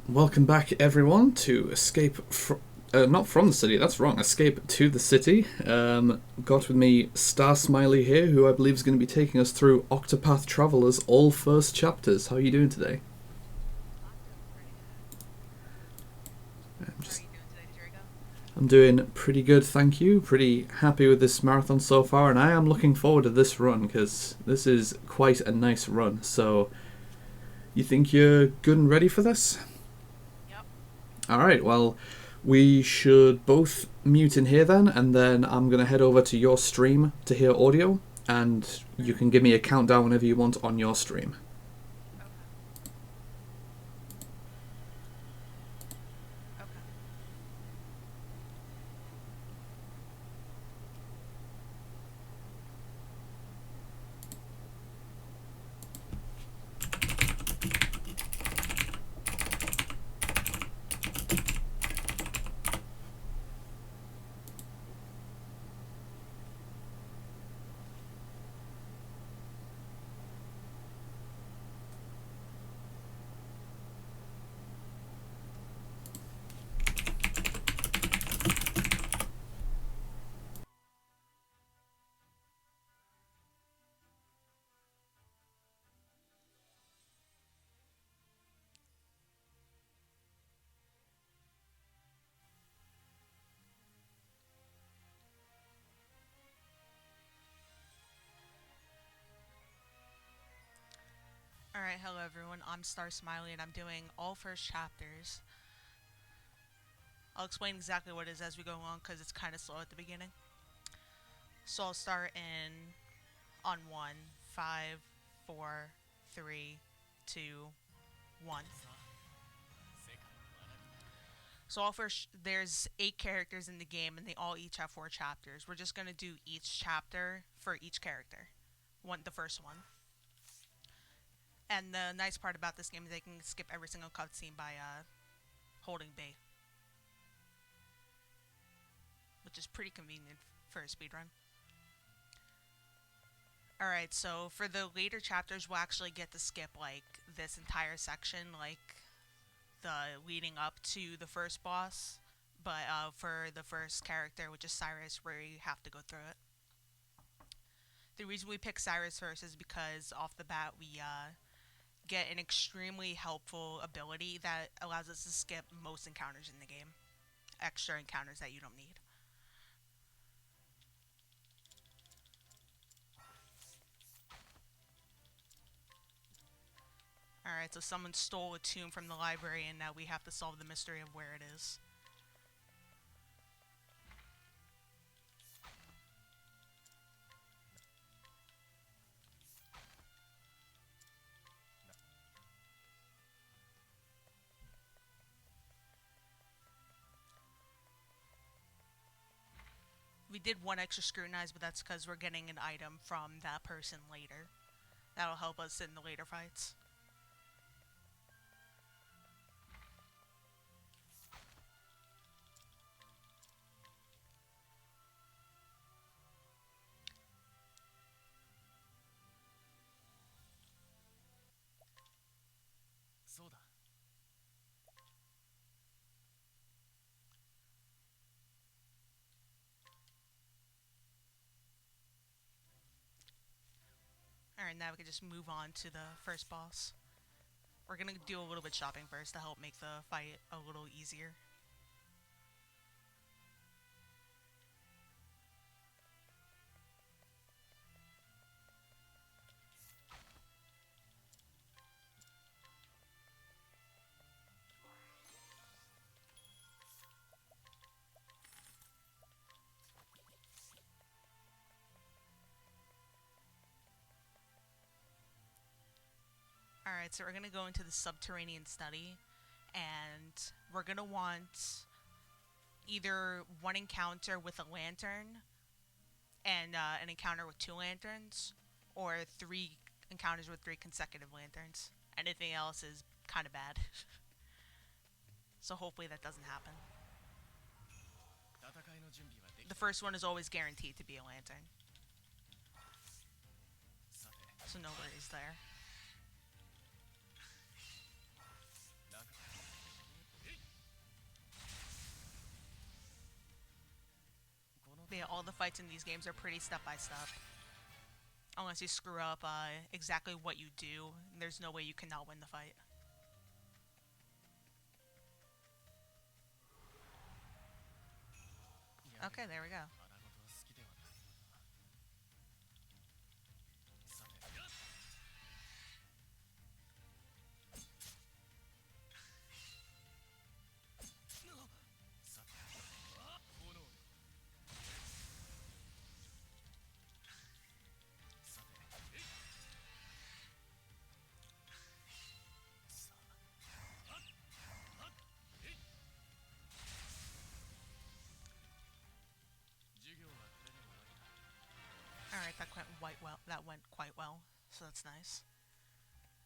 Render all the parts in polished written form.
Welcome back, everyone, to not from the city, that's wrong, Escape to the City. Got with me Starsmiley here, who I believe is going to be taking us through Octopath Traveler's all first chapters. How are you doing today? I'm doing pretty good. I'm, How are just, you doing today, Jericho? I'm doing pretty good, thank you. Pretty happy with this marathon so far, and I am looking forward to this run, because this is quite a nice run. So, you think you're good and ready for this? Yep. Alright, well, we should both mute in here and then I'm going to head over to your stream to hear audio, and you Alright. can give me a countdown whenever you want on your stream. Okay. Okay. Alright, hello everyone. I'm Starsmiley and I'm doing all first chapters. I'll explain exactly what it is as we go along because it's kind of slow at the beginning. So I'll start in on 1, 5, 4, 3, 2, 1. So all first, there's 8 characters in the game and they all each have 4 chapters. We're just going to do each chapter for each character. The first one. And the nice part about this game is they can skip every single cutscene by holding B, which is pretty convenient for a speedrun. Alright, so for the later chapters, we'll actually get to skip like this entire section, like the leading up to the first boss. But for the first character, which is Cyrus, we have to go through it. The reason we pick Cyrus first is because off the bat we get an extremely helpful ability that allows us to skip most encounters in the game. Extra encounters that you don't need. Alright, so someone stole a tomb from the library and now we have to solve the mystery of where it is. We did one extra scrutinize, but that's because we're getting an item from that person later. That'll help us in the later fights. Alright, now we can just move on to the first boss. We're gonna do a little bit shopping first to help make the fight a little easier. Alright, so we're gonna go into the subterranean study, and we're gonna want either one encounter with a lantern and an encounter with 2 lanterns, or 3 encounters with 3 consecutive lanterns. Anything else is kind of bad. So hopefully that doesn't happen. The first one is always guaranteed to be a lantern, so no worries there. all the fights in these games are pretty step by step. Unless you screw up exactly what you do, there's no way you cannot win the fight. Okay, there we go. Alright, that went quite well, so that's nice.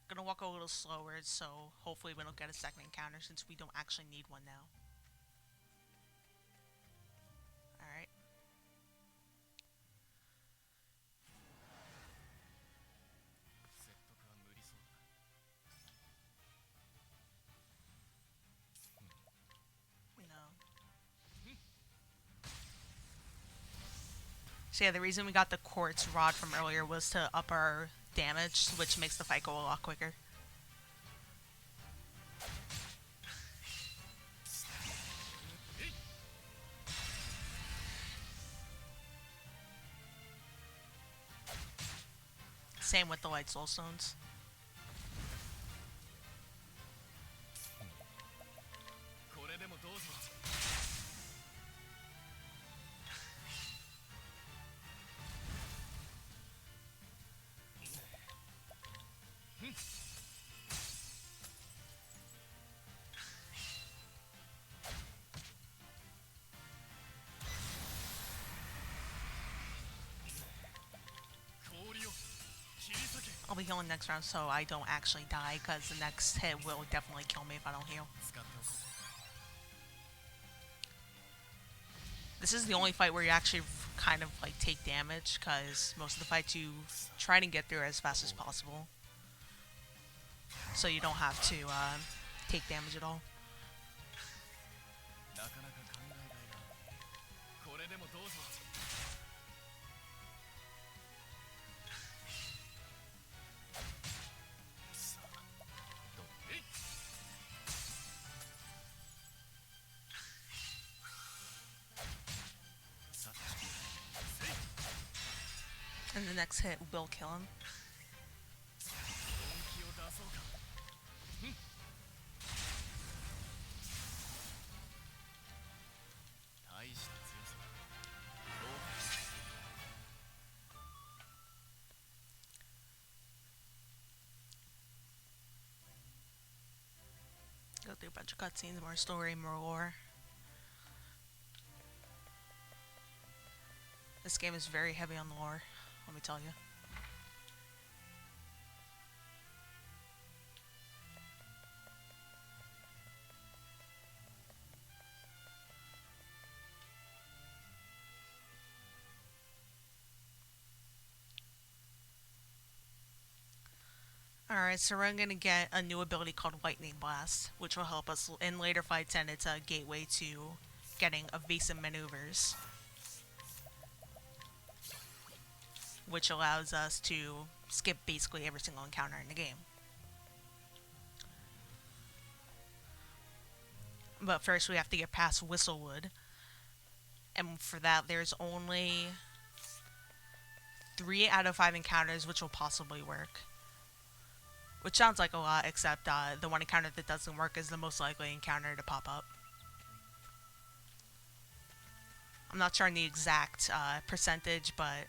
Gonna walk a little slower, so hopefully we don't get a second encounter since we don't actually need one now. Alright. So yeah, the reason we got the quartz rod from earlier was to up our damage, which makes the fight go a lot quicker. Same with the light soul stones. I'll be healing next round so I don't actually die, because the next hit will definitely kill me if I don't heal. This is the only fight where you actually kind of like take damage, because most of the fights you try to get through as fast as possible, so you don't have to take damage at all. And the next hit will kill him. Go through a bunch of cutscenes, more story, more lore. This game is very heavy on the lore, let me tell you. Alright, so we're going to get a new ability called Lightning Blast, which will help us in later fights, and it's a gateway to getting evasive maneuvers, which allows us to skip basically every single encounter in the game. But first we have to get past Whistlewood, and for that there's only 3 out of 5 encounters which will possibly work. Which sounds like a lot, except the one encounter that doesn't work is the most likely encounter to pop up. I'm not sure on the exact percentage, but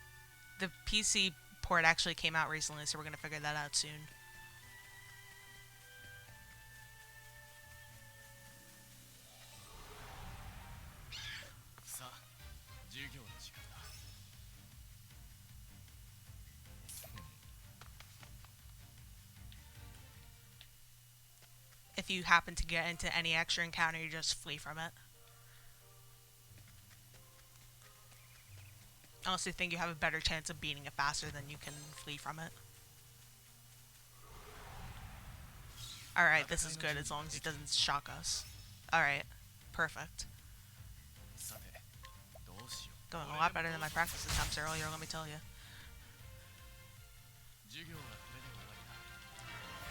the PC port actually came out recently, so we're going to figure that out soon. If you happen to get into any extra encounter, you just flee from it. Unless you think you have a better chance of beating it faster, then you can flee from it. Alright, this is good as long as it doesn't shock us. Alright, perfect. Going a lot better than my practice attempts earlier, let me tell you.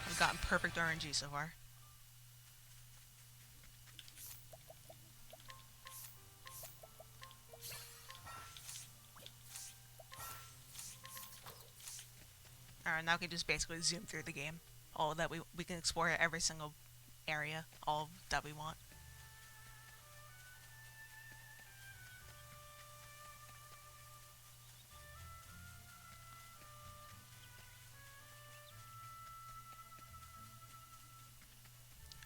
I've gotten perfect RNG so far. Alright, now we can just basically zoom through the game. All that we can explore every single area, all that we want.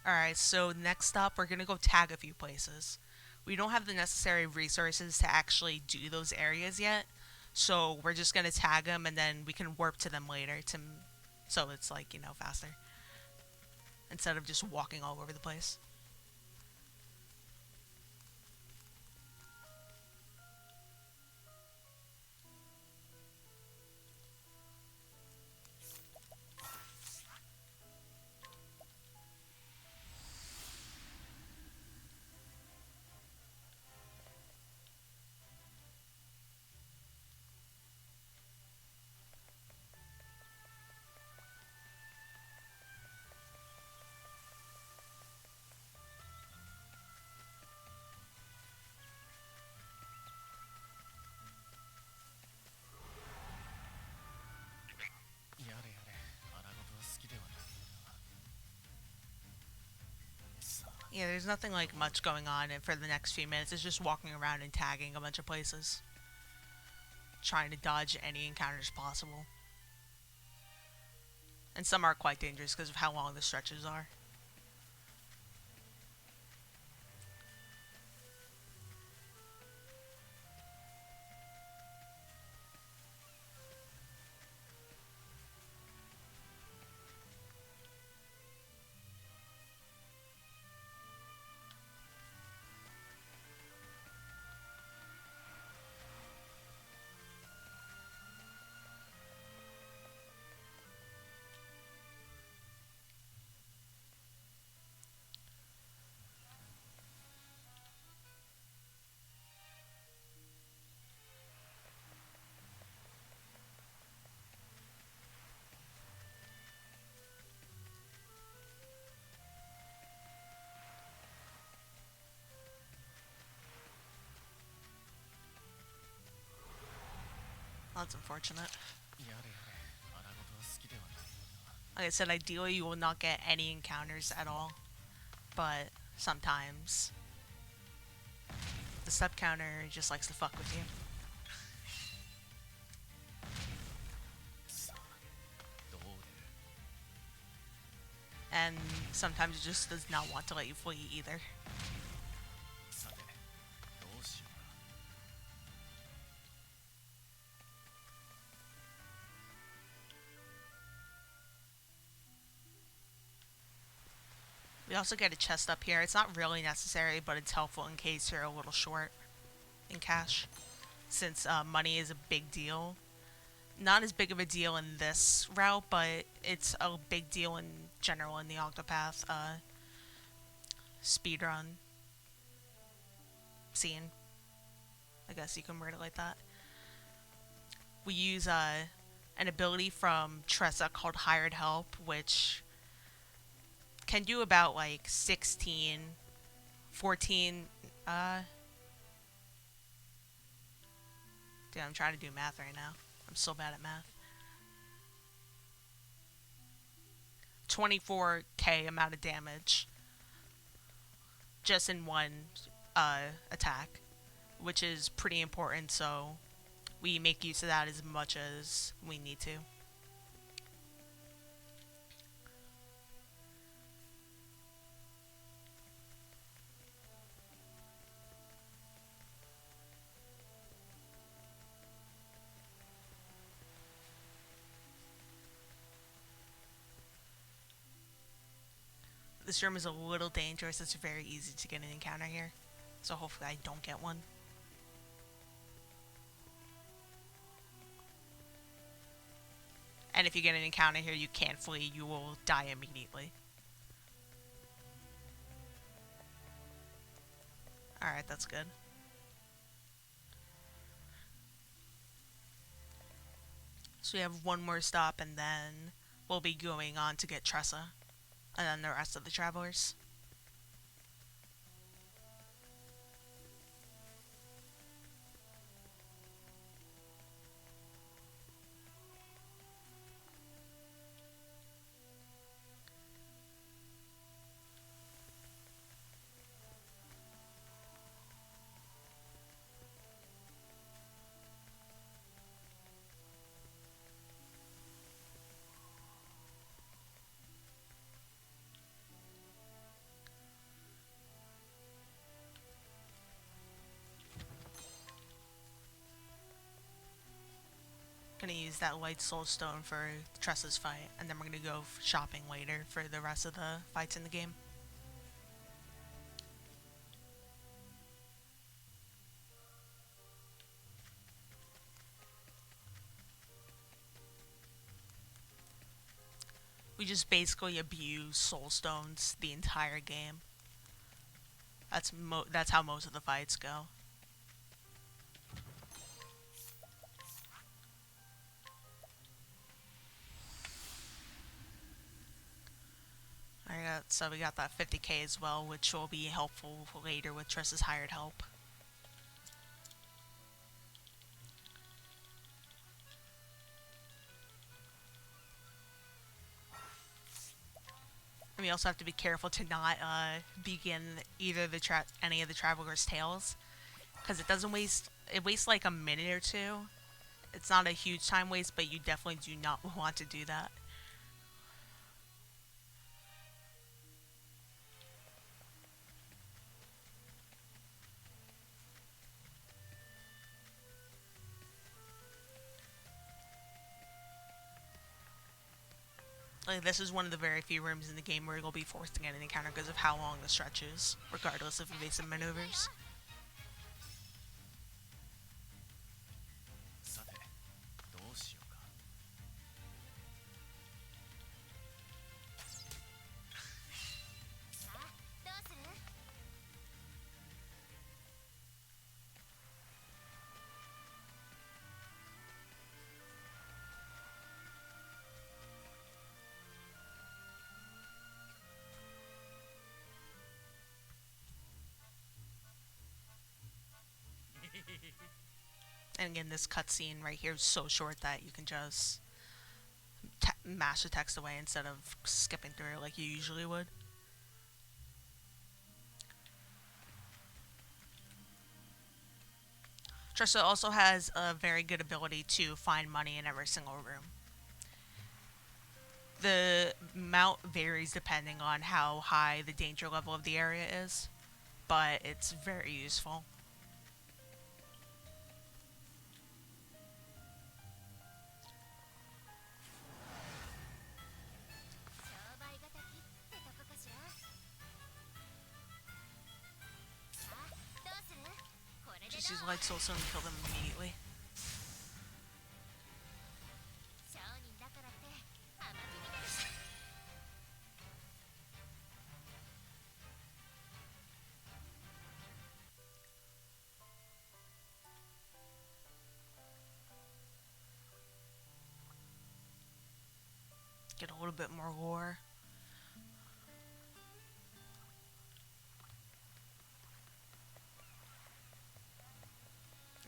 Alright, so next up, we're gonna go tag a few places. We don't have the necessary resources to actually do those areas yet, so we're just gonna tag them and then we can warp to them later so it's like, you know, faster. Instead of just walking all over the place. Yeah, there's nothing like much going on and for the next few minutes. It's just walking around and tagging a bunch of places. Trying to dodge any encounters possible. And some are quite dangerous because of how long the stretches are. That's unfortunate. Like I said, ideally you will not get any encounters at all, but sometimes the step counter just likes to fuck with you. And sometimes it just does not want to let you flee either. We also get a chest up here. It's not really necessary, but it's helpful in case you're a little short in cash. Since money is a big deal. Not as big of a deal in this route, but it's a big deal in general in the Octopath speedrun scene. I guess you can word it like that. We use an ability from Tressa called Hired Help, which can do about like 16, 14, dude, I'm trying to do math right now. I'm so bad at math. 24k amount of damage just in one attack, which is pretty important, so we make use of that as much as we need to. This room is a little dangerous. It's very easy to get an encounter here. So hopefully I don't get one. And if you get an encounter here, you can't flee. You will die immediately. Alright, that's good. So we have one more stop, and then we'll be going on to get Tressa, and then the rest of the travelers. Gonna use that light soul stone for Tressa's fight, and then we're gonna go shopping later for the rest of the fights in the game. We just basically abuse soul stones the entire game. That's how most of the fights go. Alright, so we got that 50k as well, which will be helpful later with Tressa's hired help. And we also have to be careful to not begin either any of the travelers' tales, because it wastes like a minute or two. It's not a huge time waste, but you definitely do not want to do that. Like, this is one of the very few rooms in the game where you'll be forced to get an encounter because of how long the stretch is, regardless of evasive maneuvers. And again, this cutscene right here is so short that you can just mash the text away instead of skipping through it like you usually would. Tressa also has a very good ability to find money in every single room. The amount varies depending on how high the danger level of the area is, but it's very useful. Just use light soul stone and kill them immediately. Get a little bit more lore.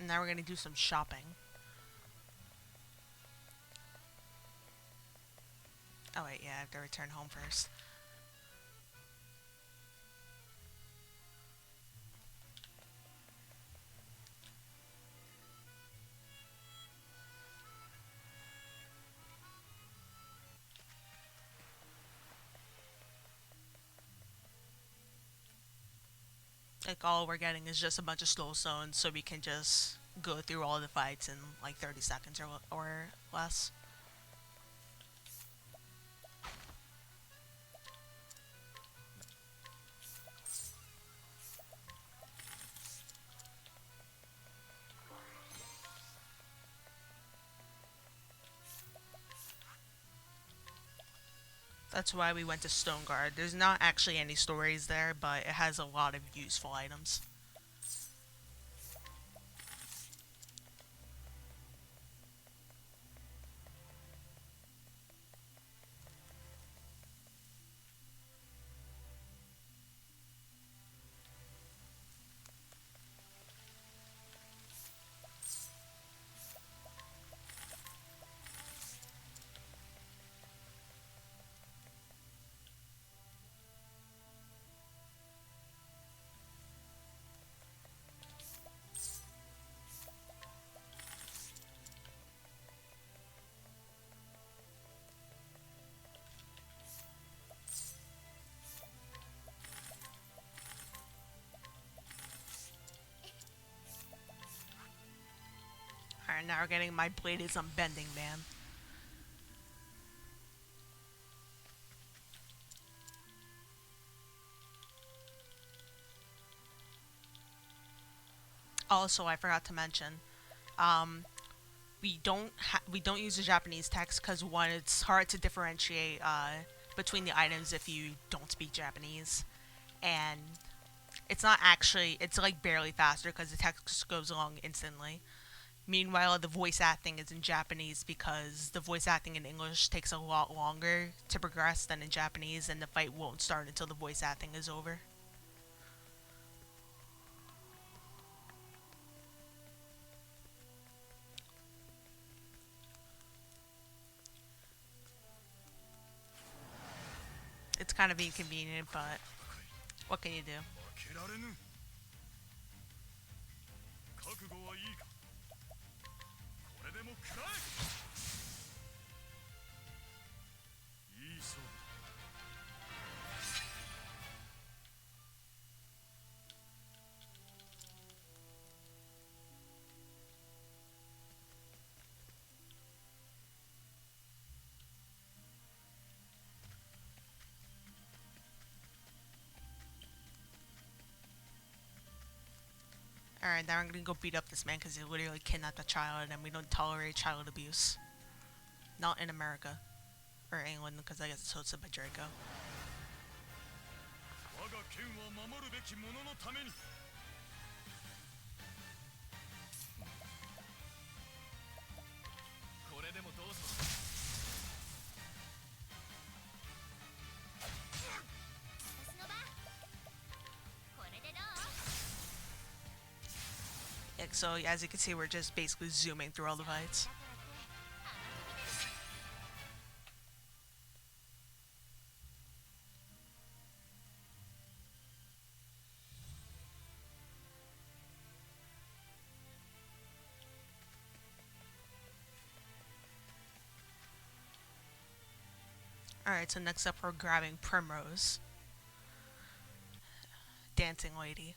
And now we're gonna do some shopping. Oh wait, yeah, I have to return home first. Like, all we're getting is just a bunch of slow zones, so we can just go through all the fights in like 30 seconds or less. That's why we went to Stoneguard. There's not actually any stories there, but it has a lot of useful items. Alright, now we're getting my blade is unbending, man. Also, I forgot to mention, um, we don't use the Japanese text because one, it's hard to differentiate between the items if you don't speak Japanese, and it's not actually it's like barely faster because the text goes along instantly. Meanwhile, the voice acting is in Japanese because the voice acting in English takes a lot longer to progress than in Japanese, and the fight won't start until the voice acting is over. It's kind of inconvenient, but what can you do? Alright, now I'm gonna go beat up this man because he literally kidnapped a child, and we don't tolerate child abuse. Not in America. Or England, because I guess it's hosted by Draco. Yeah, so as you can see, we're just basically zooming through all the fights. Alright, so next up we're grabbing Primrose. Dancing Lady.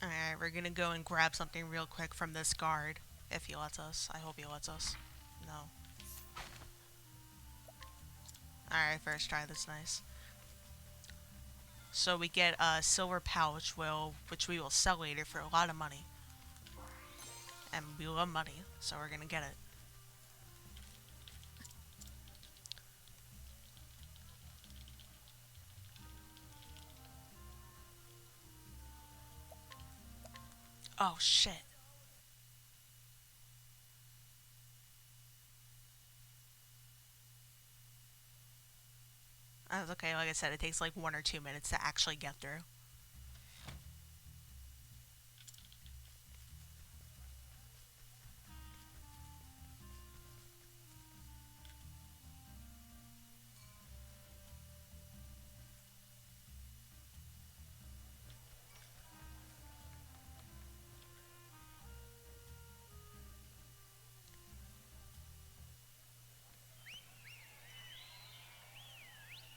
Alright, we're gonna go and grab something real quick from this guard. If he lets us. I hope he lets us. No. Alright, first try, that's nice. So we get a silver pouch, which we will sell later for a lot of money. And we love money, so we're gonna get it. Oh shit. That's okay, like I said, it takes like 1 or 2 minutes to actually get through.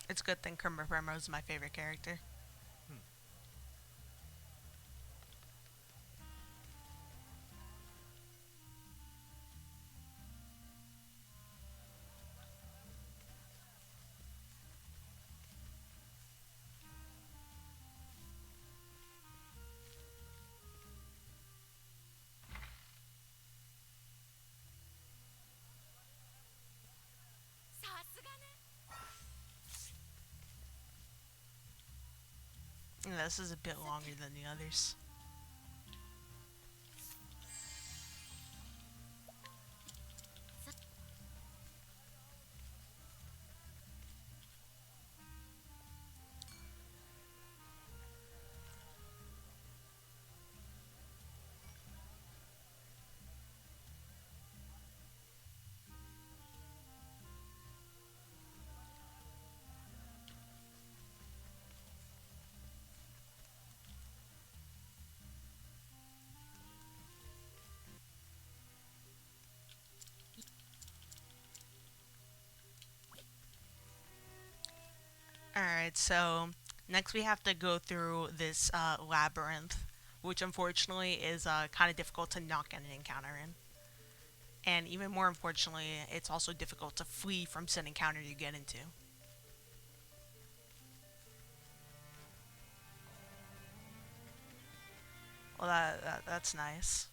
It's a good thing Kermit Primrose is my favorite character. Yeah, this is a bit longer than the others. Alright, so next we have to go through this labyrinth, which unfortunately is kind of difficult to not get an encounter in. And even more unfortunately, it's also difficult to flee from said encounter you get into. Well, that's nice.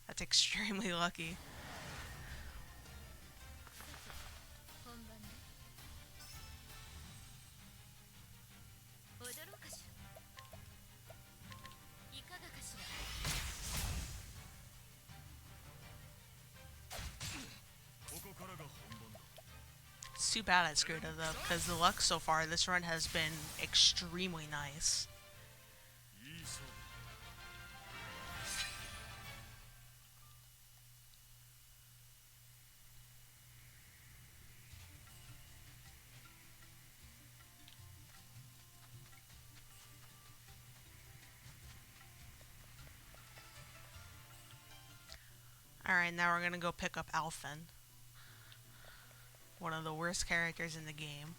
That's extremely lucky. It's too bad I screwed it up, because the luck so far this run has been extremely nice. Alright, now we're gonna go pick up Alphen, one of the worst characters in the game.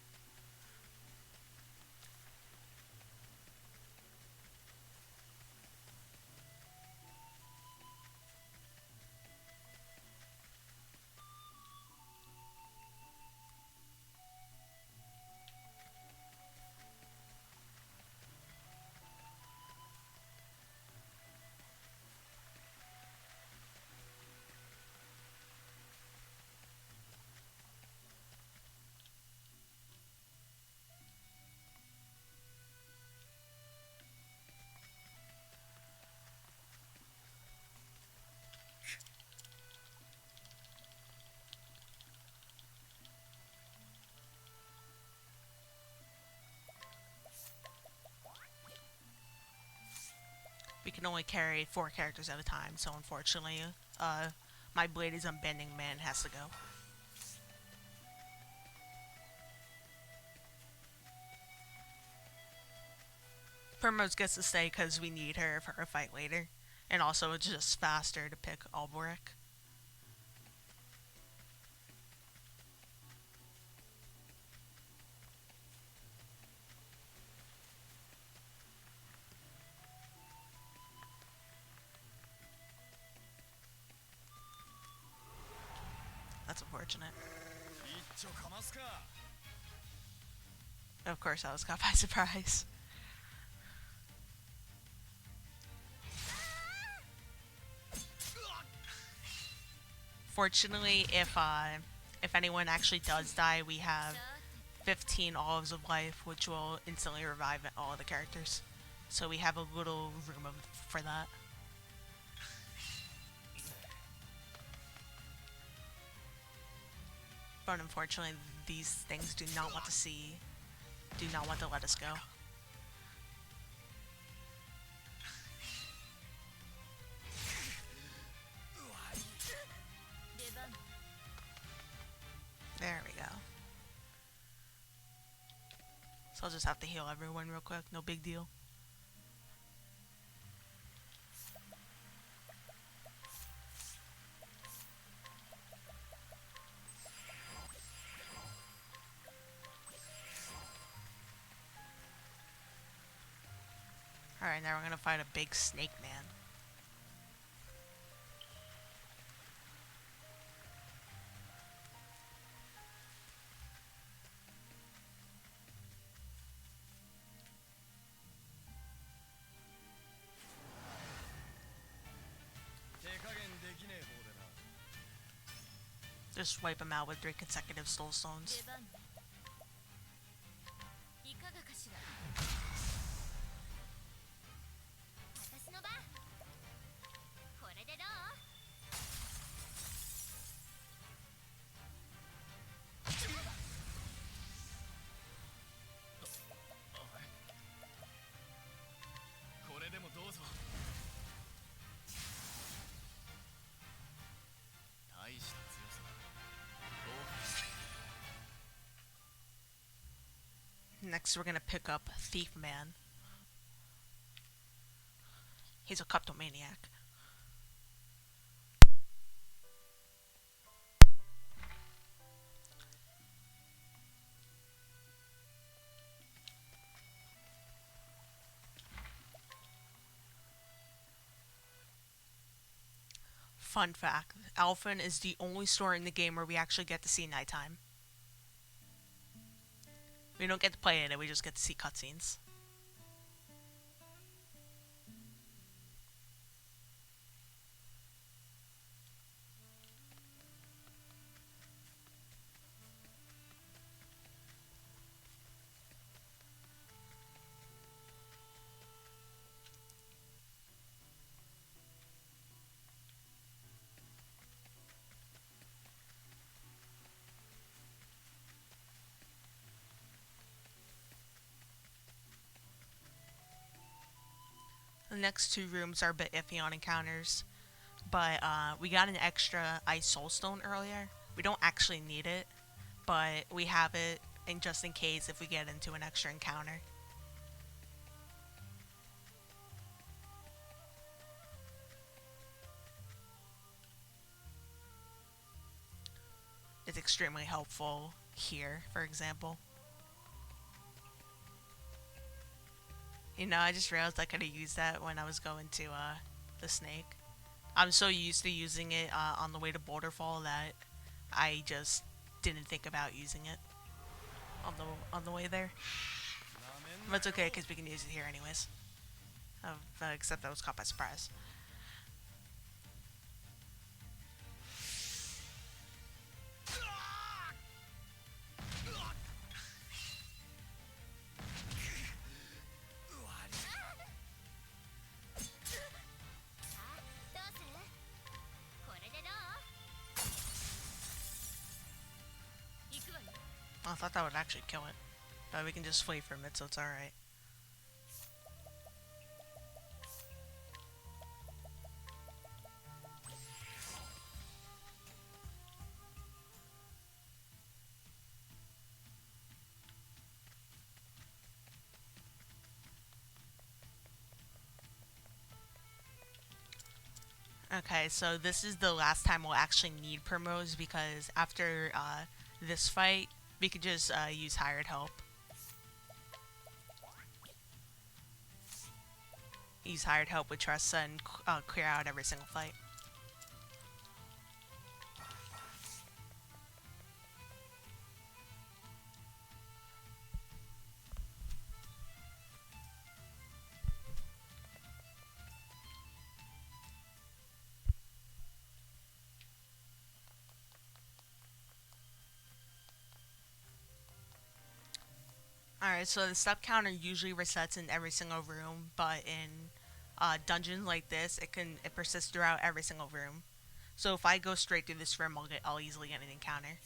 We can only carry 4 characters at a time, so unfortunately, my blade is unbending man has to go. Primrose gets to stay because we need her for a fight later. And also, it's just faster to pick Alberic. That's unfortunate. Of course, I was caught by surprise. Fortunately, if anyone actually does die, we have 15 olives of life, which will instantly revive all the characters. So we have a little room for that. But unfortunately, these things do not want to let us go. There we go. So I'll just have to heal everyone real quick, no big deal. Alright, now we're gonna fight a big snake man. Just wipe him out with 3 consecutive soul stones. Next, we're gonna pick up Thief Man. He's a kleptomaniac. Fun fact, Alphen is the only store in the game where we actually get to see nighttime. We don't get to play in it, we just get to see cutscenes. The next two rooms are a bit iffy on encounters, but we got an extra ice soulstone earlier. We don't actually need it, but we have it and just in case if we get into an extra encounter. It's extremely helpful here, for example. You know, I just realized I could have used that when I was going to the snake. I'm so used to using it on the way to Boulderfall that I just didn't think about using it on the way there. But it's okay because we can use it here anyways. Except that was caught by surprise. I thought that would actually kill it. But we can just flee from it, so it's alright. Okay, so this is the last time we'll actually need promos because after this fight, we could just use hired help. Use hired help with Tressa and clear out every single fight. Alright, so the step counter usually resets in every single room, but in dungeons like this, it persists throughout every single room. So if I go straight through this room, I'll easily get an encounter.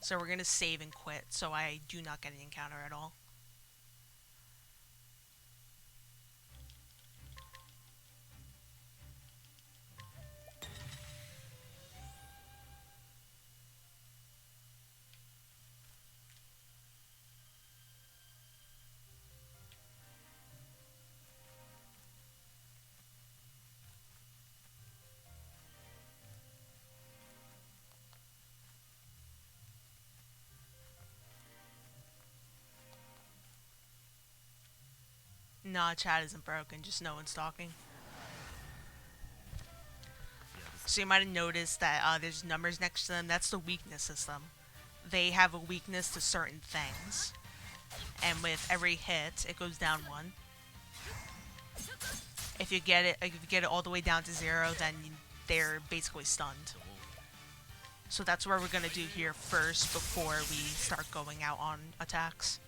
So we're gonna save and quit, so I do not get an encounter at all. Nah, chat isn't broken, just no one's talking. So you might have noticed that there's numbers next to them. That's the weakness system. They have a weakness to certain things. And with every hit, it goes down one. If you get it all the way down to 0, then they're basically stunned. So that's what we're gonna do here first before we start going out on attacks.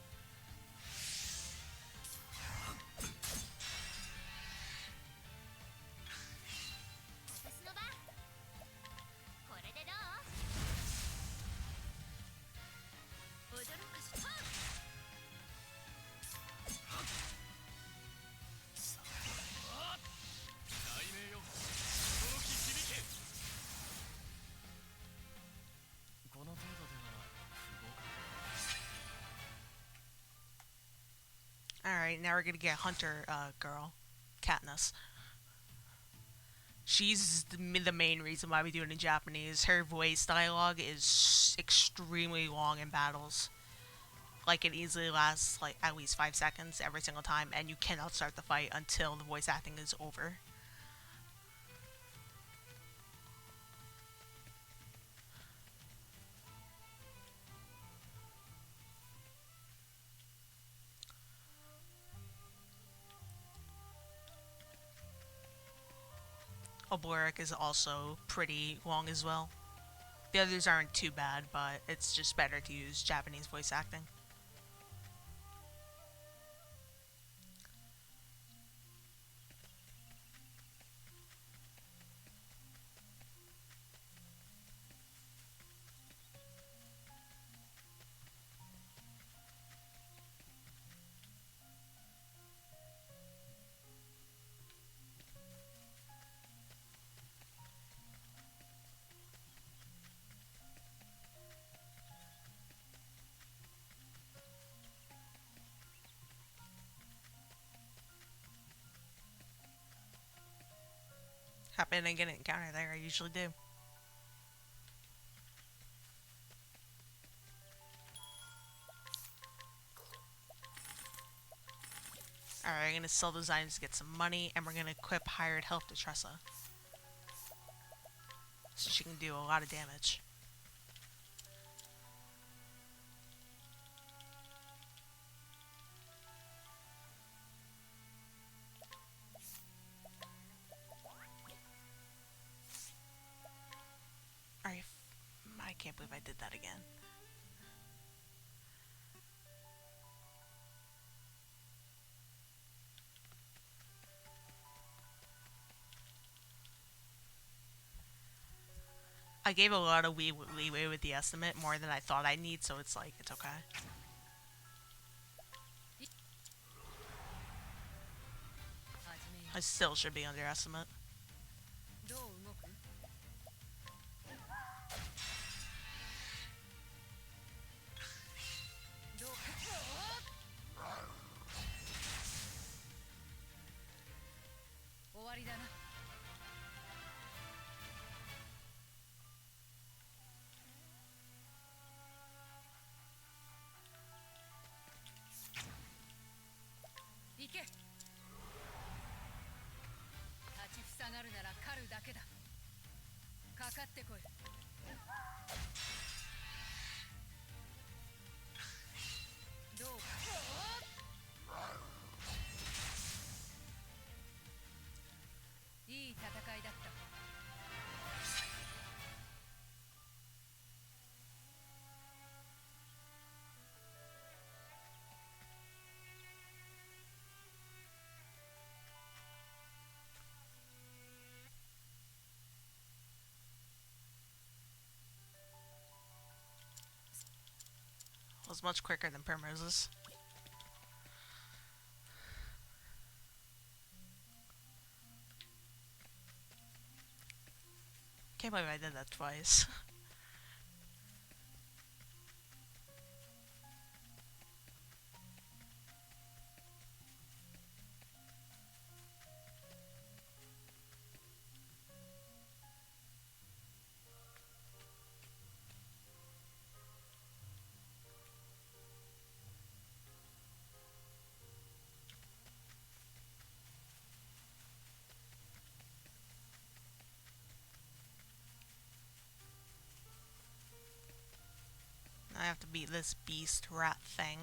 Alright, now we're gonna get Hunter girl, Katniss. She's the main reason why we do it in Japanese. Her voice dialogue is extremely long in battles. Like, it easily lasts like at least 5 seconds every single time, and you cannot start the fight until the voice acting is over. Obleric is also pretty long as well. The others aren't too bad, but it's just better to use Japanese voice acting. Happen to get an encounter there, I usually do. Alright, I'm gonna sell those items to get some money, and we're gonna equip Hired Help to Tressa. So she can do a lot of damage. Alright, I can't believe I did that again. I gave a lot of leeway with the estimate, more than I thought I'd need, so it's like, it's okay. I still should be underestimate. Was much quicker than Primrose's. Can't believe I did that twice. I have to beat this beast rat thing.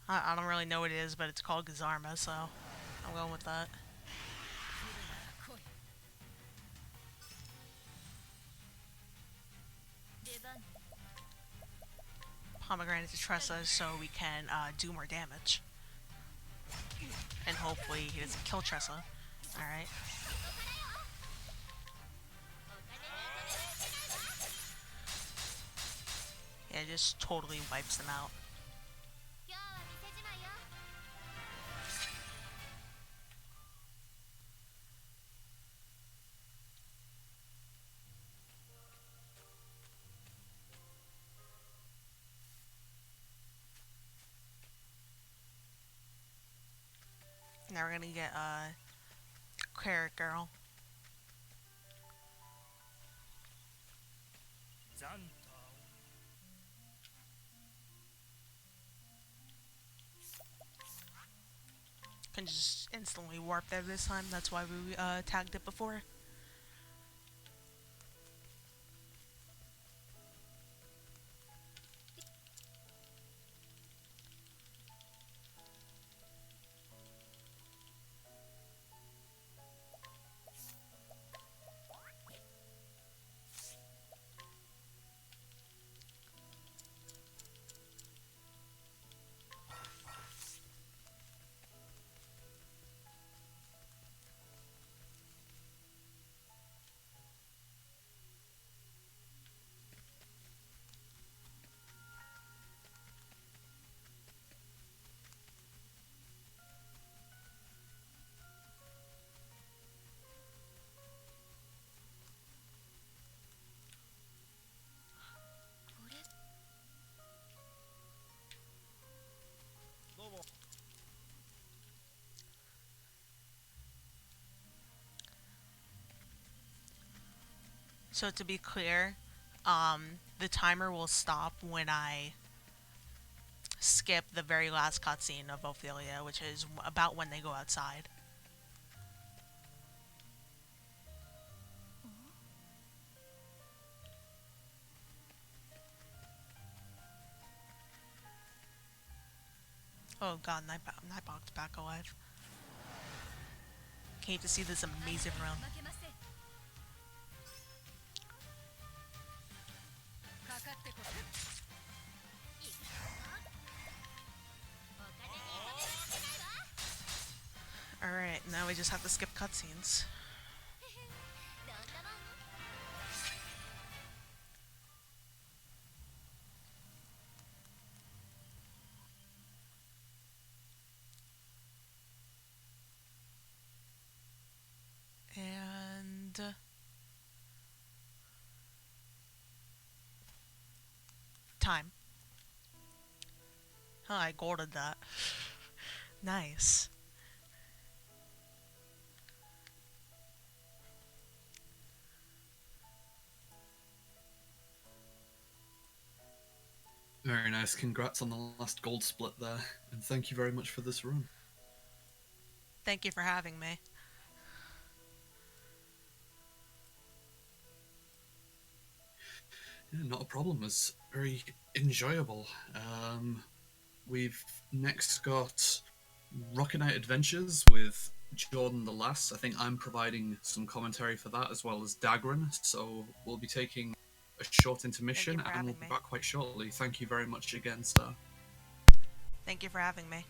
I don't really know what it is, but it's called Gazarma, so I'm going with that. Pomegranate to Tressa so we can do more damage. And hopefully he doesn't kill Tressa. Alright. Yeah, it just totally wipes them out. Now we're gonna get Carrot Girl. Can just instantly warp there this time. That's why we tagged it before. So to be clear, the timer will stop when I skip the very last cutscene of Ophelia, which is about when they go outside. Oh god, Nightbot's back alive. Can't wait to see this amazing run. Alright, now we just have to skip cutscenes. And... time. Oh, I golded that. Nice. Very nice. Congrats on the last gold split there, and thank you very much for this run. Thank you for having me. Yeah, not a problem. It's very enjoyable. We've next got Rocket Knight Adventures with Jordan the Lass. I think I'm providing some commentary for that as well as Dagran. So we'll be taking a short intermission and we'll be back quite shortly. Thank you very much again, Star. Thank you for having me.